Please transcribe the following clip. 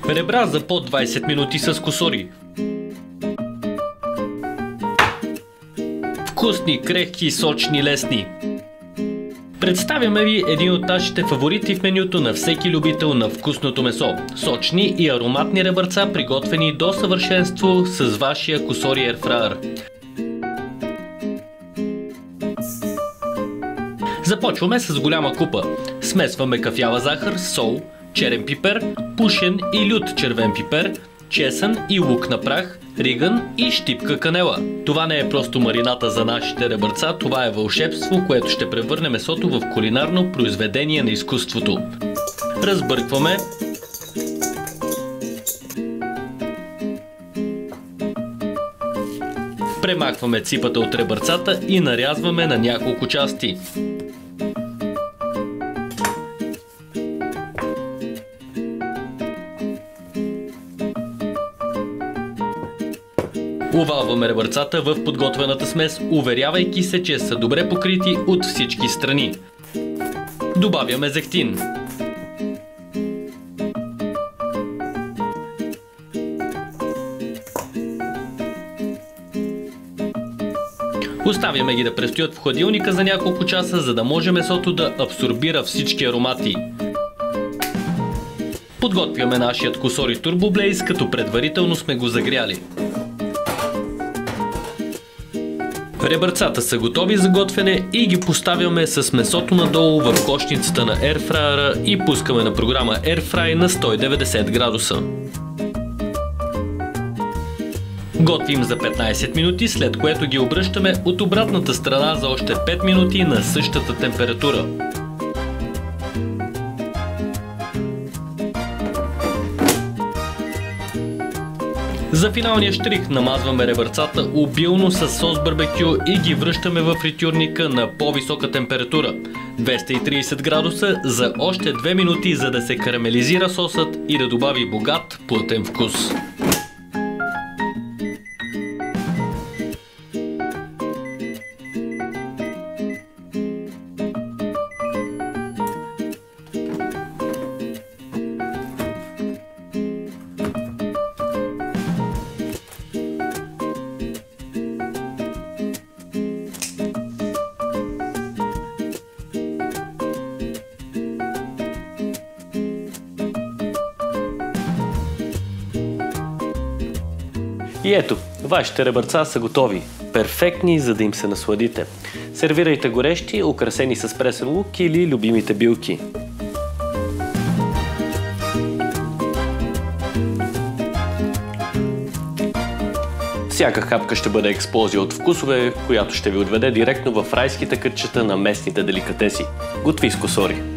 Ребра за под 20 минути с косури. Вкусни, крехки, сочни, лесни. Представяме ви един от нашите фаворити в менюто на всеки любител на вкусното месо. Сочни и ароматни ребърца, приготвени до съвършенство с вашия косори ерфраер. Започваме с голяма купа. Смесваме кафява захар, сол, черен пипер, пушен и лют червен пипер, чесън и лук на прах, риган и щипка канела. Това не е просто марината за нашите ребърца, това е вълшебство, което ще превърне месото в кулинарно произведение на изкуството. Разбъркваме. Премахваме ципата от ребърцата и нарязваме на няколко части. Овалваме ребърцата в подготвената смес, уверявайки се, че са добре покрити от всички страни. Добавяме зехтин. Оставяме ги да престоят в хладилника за няколко часа, за да може месото да абсорбира всички аромати. Подготвяме нашият косори Turbo Blaze, като предварително сме го загряли. Ребърцата са готови за готвене и ги поставяме с месото надолу в кошницата на ерфраера и пускаме на програма Airfry на 190 градуса. Готвим за 15 минути, след което ги обръщаме от обратната страна за още 5 минути на същата температура. За финалния щрих намазваме ребърцата обилно с сос барбекю и ги връщаме в фритюрника на по-висока температура 230 градуса за още 2 минути, за да се карамелизира сосът и да добави богат, плътен вкус. И ето, вашите ребърца са готови. Перфектни, за да им се насладите. Сервирайте горещи, украсени с пресен лук или любимите билки. Всяка хапка ще бъде експлозия от вкусове, която ще ви отведе директно в райските кътчета на местните деликатеси. Готви с косори!